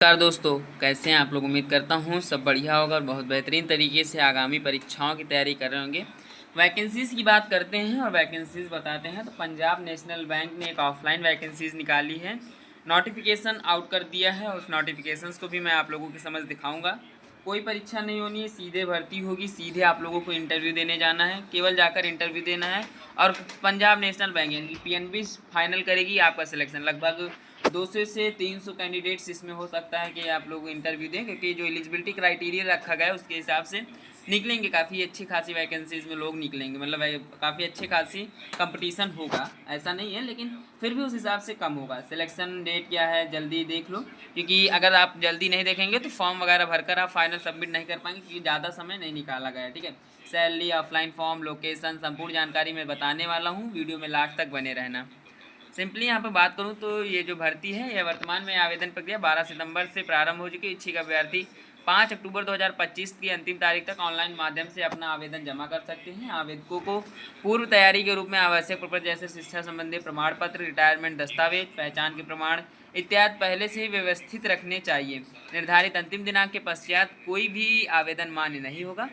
नमस्कार दोस्तों, कैसे हैं आप लोग। उम्मीद करता हूँ सब बढ़िया होगा और बहुत बेहतरीन तरीके से आगामी परीक्षाओं की तैयारी कर रहे होंगे। वैकेंसीज़ की बात करते हैं और वैकेंसीज़ बताते हैं। तो पंजाब नेशनल बैंक ने एक ऑफलाइन वैकेंसीज़ निकाली है, नोटिफिकेशन आउट कर दिया है। उस नोटिफिकेशंस को भी मैं आप लोगों की समझ दिखाऊंगा। कोई परीक्षा नहीं होनी है, सीधे भर्ती होगी, सीधे आप लोगों को इंटरव्यू देने जाना है, केवल जाकर इंटरव्यू देना है। और पंजाब नेशनल बैंक यानी कि पीएनबी फाइनल करेगी आपका सिलेक्शन। लगभग 200 से 300 कैंडिडेट्स इसमें हो सकता है कि आप लोग इंटरव्यू दें, क्योंकि जो एलिजिबिलिटी क्राइटेरिया रखा गया है उसके हिसाब से निकलेंगे। काफ़ी अच्छी खासी वैकेंसीज में लोग निकलेंगे, मतलब काफ़ी अच्छी खासी कंपटीशन होगा, ऐसा नहीं है, लेकिन फिर भी उस हिसाब से कम होगा। सिलेक्शन डेट क्या है जल्दी देख लो, क्योंकि अगर आप जल्दी नहीं देखेंगे तो फॉर्म वगैरह भरकर आप फाइनल सबमिट नहीं कर पाएंगे, क्योंकि ज़्यादा समय नहीं निकाला गया है। ठीक है, सैलरी, ऑफलाइन फॉर्म, लोकेशन, संपूर्ण जानकारी मैं बताने वाला हूँ। वीडियो में लास्ट तक बने रहना। सिंपली यहाँ पर बात करूँ तो ये जो भर्ती है यह वर्तमान में आवेदन प्रक्रिया 12 सितंबर से प्रारंभ हो चुकी है। इच्छुक अभ्यर्थी 5 अक्टूबर 2025 की अंतिम तारीख तक ऑनलाइन माध्यम से अपना आवेदन जमा कर सकते हैं। आवेदकों को पूर्व तैयारी के रूप में आवश्यक प्रपत्र जैसे शिक्षा संबंधी प्रमाण पत्र, रिटायरमेंट दस्तावेज, पहचान के प्रमाण इत्यादि पहले से ही व्यवस्थित रखने चाहिए। निर्धारित अंतिम दिनांक के पश्चात कोई भी आवेदन मान्य नहीं होगा।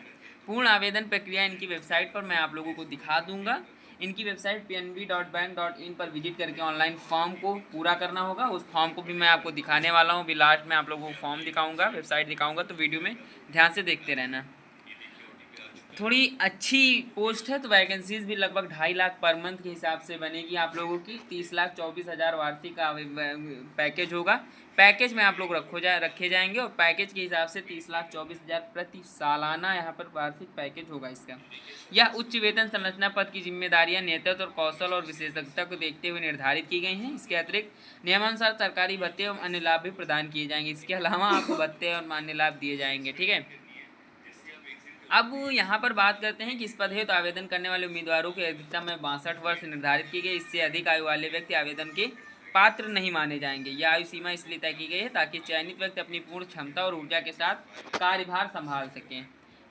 पूर्ण आवेदन प्रक्रिया इनकी वेबसाइट पर मैं आप लोगों को दिखा दूंगा। इनकी वेबसाइट pnb.bank.in पर विजिट करके ऑनलाइन फॉर्म को पूरा करना होगा। उस फॉर्म को भी मैं आपको दिखाने वाला हूँ। अभी लास्ट में आप लोगों को फॉर्म दिखाऊंगा, वेबसाइट दिखाऊंगा, तो वीडियो में ध्यान से देखते रहना। थोड़ी अच्छी पोस्ट है, तो वैकेंसीज भी लगभग 2.5 लाख पर मंथ के हिसाब से बनेगी आप लोगों की। 30,24,000 वार्षिक का पैकेज होगा। पैकेज में आप लोग रखे जाएंगे और पैकेज के हिसाब से 30,24,000 प्रति सालाना यहाँ पर वार्षिक पैकेज होगा इसका। यह उच्च वेतन संरचना पद की जिम्मेदारियां नेतृत्व और कौशल और विशेषज्ञता को देखते हुए निर्धारित की गई हैं। इसके अतिरिक्त नियमानुसार सरकारी भत्ते एवं अन्य लाभ भी प्रदान किए जाएंगे। इसके अलावा आपको भत्ते और अन्य लाभ दिए जाएंगे। ठीक है, अब यहाँ पर बात करते हैं कि इस पद हेतु आवेदन करने वाले उम्मीदवारों की अधिकता में 62 वर्ष निर्धारित की गई। इससे अधिक आयु वाले व्यक्ति आवेदन के पात्र नहीं माने जाएंगे। यह आयु सीमा इसलिए तय की गई है ताकि चयनित व्यक्ति अपनी पूर्ण क्षमता और ऊर्जा के साथ कार्यभार संभाल सकें।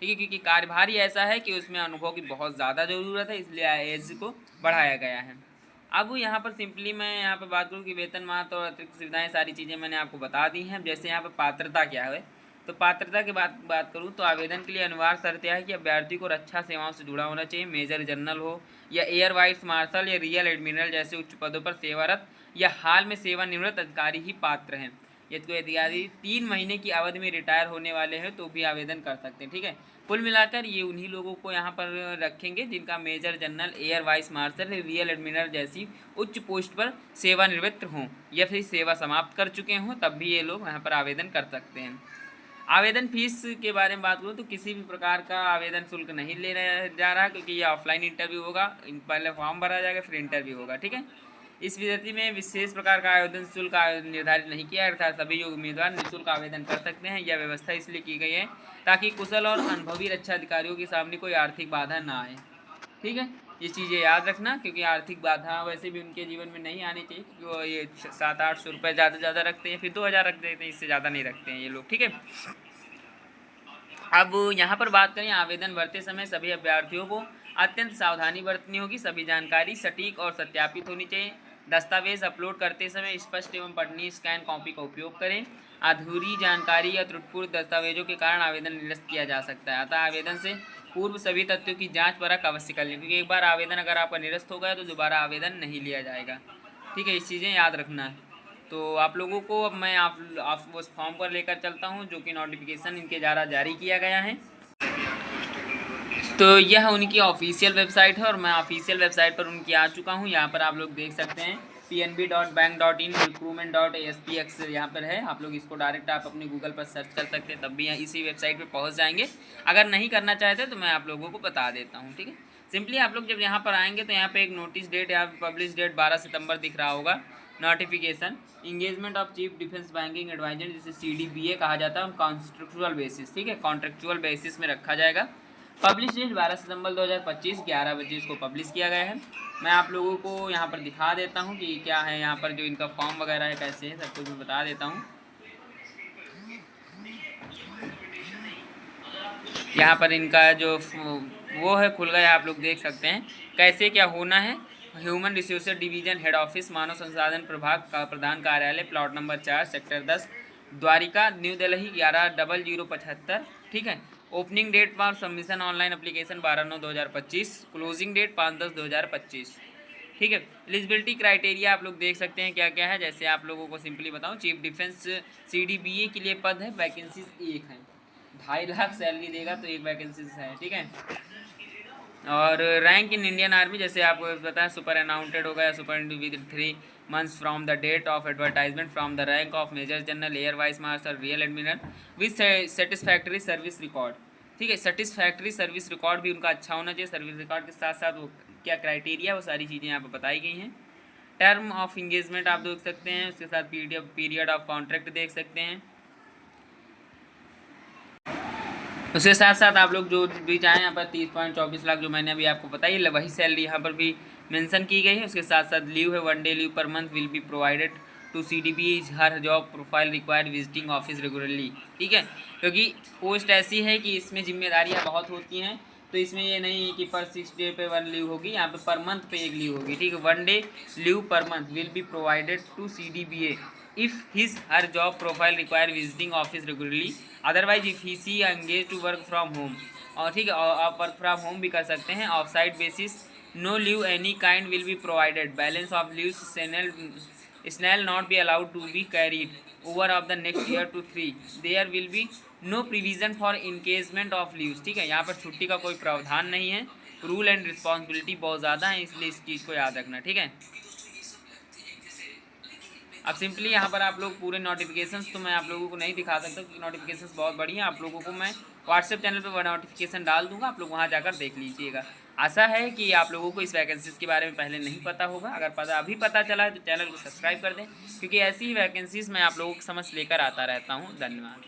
ठीक है, क्योंकि कार्यभार ही ऐसा है कि उसमें अनुभव की बहुत ज़्यादा ज़रूरत है, इसलिए एज को बढ़ाया गया है। अब यहाँ पर सिंपली मैं यहाँ पर बात करूँ कि वेतन मात और अतिरिक्त सुविधाएँ सारी चीज़ें मैंने आपको बता दी हैं। जैसे यहाँ पर पात्रता क्या है, तो पात्रता की बात करूँ तो आवेदन के लिए अनिवार्य शर्त यह है कि अभ्यर्थी को रक्षा सेवाओं से जुड़ा होना चाहिए। मेजर जनरल हो या एयर वाइस मार्शल या रियल एडमिरल जैसे उच्च पदों पर सेवारत या हाल में सेवानिवृत्त अधिकारी ही पात्र हैं। यदि कोई अधिकारी 3 महीने की अवधि में रिटायर होने वाले हैं तो भी आवेदन कर सकते हैं। ठीक है, कुल मिलाकर ये उन्हीं लोगों को यहाँ पर रखेंगे जिनका major general, air vice marshal, rear admiral जैसी उच्च पोस्ट पर सेवानिवृत्त हों या फिर सेवा समाप्त कर चुके हों, तब भी ये लोग यहाँ पर आवेदन कर सकते हैं। आवेदन फीस के बारे में बात करूँ तो किसी भी प्रकार का आवेदन शुल्क नहीं लेने जा रहा, क्योंकि ये ऑफलाइन इंटरव्यू होगा। पहले फॉर्म भरा जाएगा, फिर इंटरव्यू होगा। ठीक है, इस विद्यार्थी में विशेष प्रकार का आवेदन शुल्क निर्धारित नहीं किया है, अर्थात सभी जो उम्मीदवार निःशुल्क आवेदन कर सकते हैं। यह व्यवस्था इसलिए की गई है ताकि कुशल और अनुभवी रक्षा अधिकारियों के सामने कोई आर्थिक बाधा ना आए। ठीक है, ये चीज़ें याद रखना, क्योंकि आर्थिक बाधा वैसे भी उनके जीवन में नहीं आनी चाहिए, क्योंकि वो ये 700-800 रुपये ज़्यादा रखते हैं, फिर 2,000 रख देते हैं, इससे ज़्यादा नहीं रखते हैं ये लोग। ठीक है, अब यहाँ पर बात करें आवेदन भरते समय सभी अभ्यर्थियों को अत्यंत सावधानी बरतनी होगी। सभी जानकारी सटीक और सत्यापित होनी चाहिए। दस्तावेज अपलोड करते समय स्पष्ट एवं पठनीय स्कैन कॉपी का उपयोग करें। अधूरी जानकारी या त्रुटिपूर्ण दस्तावेजों के कारण आवेदन निरस्त किया जा सकता है, अतः आवेदन से पूर्व सभी तथ्यों की जांच परख अवश्य कर लें, क्योंकि एक बार आवेदन अगर आपका निरस्त हो गया तो दोबारा आवेदन नहीं लिया जाएगा। ठीक है, इस चीज़ें याद रखना है। तो आप लोगों को अब मैं आप उस फॉर्म पर लेकर चलता हूं जो कि नोटिफिकेशन इनके द्वारा जारी किया गया है। तो यह उनकी ऑफिशियल वेबसाइट है और मैं ऑफिशियल वेबसाइट पर उनकी आ चुका हूं। यहाँ पर आप लोग देख सकते हैं pnb.bank.in recruitment.aspx यहाँ पर है। आप लोग इसको डायरेक्ट आप अपने गूगल पर सर्च कर सकते हैं, तब भी यहाँ इसी वेबसाइट पर पहुँच जाएंगे। अगर नहीं करना चाहते तो मैं आप लोगों को बता देता हूँ। ठीक है, सिंपली आप लोग जब यहाँ पर आएंगे तो यहाँ पे एक नोटिस डेट या पब्लिश डेट 12 सितंबर दिख रहा होगा। Notification engagement of chief defence banking adviser, जिसे CDBA कहा जाता है, कॉन्ट्रेक्चुअल बेसिस। ठीक है, कॉन्ट्रेक्चुअल बेसिस में रखा जाएगा। पब्लिश डेट 12 सितंबर 2025 11 बजे इसको पब्लिश किया गया है। मैं आप लोगों को यहाँ पर दिखा देता हूँ कि क्या है यहाँ पर जो इनका फॉर्म वगैरह है, कैसे है, सब कुछ मैं बता देता हूँ। यहाँ पर इनका जो वो है खुल गया, आप लोग देख सकते हैं कैसे क्या होना है। Human resource division head office, मानव संसाधन प्रभाग का प्रधान कार्यालय, plot number 4, sector 10, Dwarka New Delhi 110075। ठीक है। Opening date for submission online application 12/9/2025। Closing date 5/10/2025। ठीक है। एलिजिबिलिटी क्राइटेरिया आप लोग देख सकते हैं क्या क्या है। जैसे आप लोगों को सिंपली बताऊं, चीफ डिफेंस CDBA के लिए पद है, वैकेंसीज 1 है, 2.5 लाख सैलरी देगा तो 1 वैकेंसीज है। ठीक है। और रैंक इन इंडियन आर्मी जैसे आपको पता है, सुपर अनाउंटेड होगा या super with 3 months from the date of advertisement from the rank of major general, air vice marshal, rear admiral with satisfactory service record. ठीक है। सेटिस्फैक्ट्री सर्विस रिकॉर्ड भी उनका अच्छा होना चाहिए। सर्विस रिकॉर्ड के साथ साथ वो क्या क्राइटेरिया, वो सारी चीज़ें यहाँ पर बताई गई हैं। टर्म ऑफ इंगेजमेंट आप देख सकते हैं, उसके साथ पीरियड ऑफ कॉन्ट्रैक्ट देख सकते हैं। उसके साथ साथ आप लोग जो भी चाहें यहाँ पर 30.24 लाख जो मैंने अभी आपको बताई, वही सैलरी यहाँ पर भी मेंशन की गई है। उसके साथ साथ लीव है, 1 day leave per month will be provided to CDBA हर job profile required visiting office regularly. ठीक है। क्योंकि पोस्ट ऐसी है कि इसमें जिम्मेदारियाँ बहुत होती हैं, तो इसमें ये नहीं है कि पर 6 डे पे 1 लीव होगी, यहाँ पे पर मंथ पे 1 लीव होगी। ठीक है। 1 day leave per month will be provided to CDBA if his her job profile require visiting office regularly, otherwise if he she engaged to work from home। और ठीक है, आप वर्क फ्रॉम होम भी कर सकते हैं। Off site basis no leave any kind will be provided, balance of leaves snell not be allowed to be carried over of the next year to 3। there will be no provision for encasement of leaves। ठीक है। यहाँ पर छुट्टी का कोई प्रावधान नहीं है। रूल एंड रिस्पॉन्सिबिलिटी बहुत ज़्यादा है, इसलिए इस चीज़ को याद रखना। ठीक है। अब सिंपली यहाँ पर आप लोग पूरे नोटिफिकेशंस तो मैं आप लोगों को नहीं दिखा सकता क्योंकि नोटिफिकेशंस बहुत बड़ी हैं। आप लोगों को मैं व्हाट्सएप चैनल पर नोटिफिकेशन डाल दूंगा, आप लोग वहाँ जाकर देख लीजिएगा। आशा है कि आप लोगों को इस वैकेंसीज के बारे में पहले नहीं पता होगा। अगर अभी पता चला है तो चैनल को सब्सक्राइब कर दें, क्योंकि ऐसी ही वैकेंसीज मैं आप लोगों की समझ लेकर आता रहता हूँ। धन्यवाद।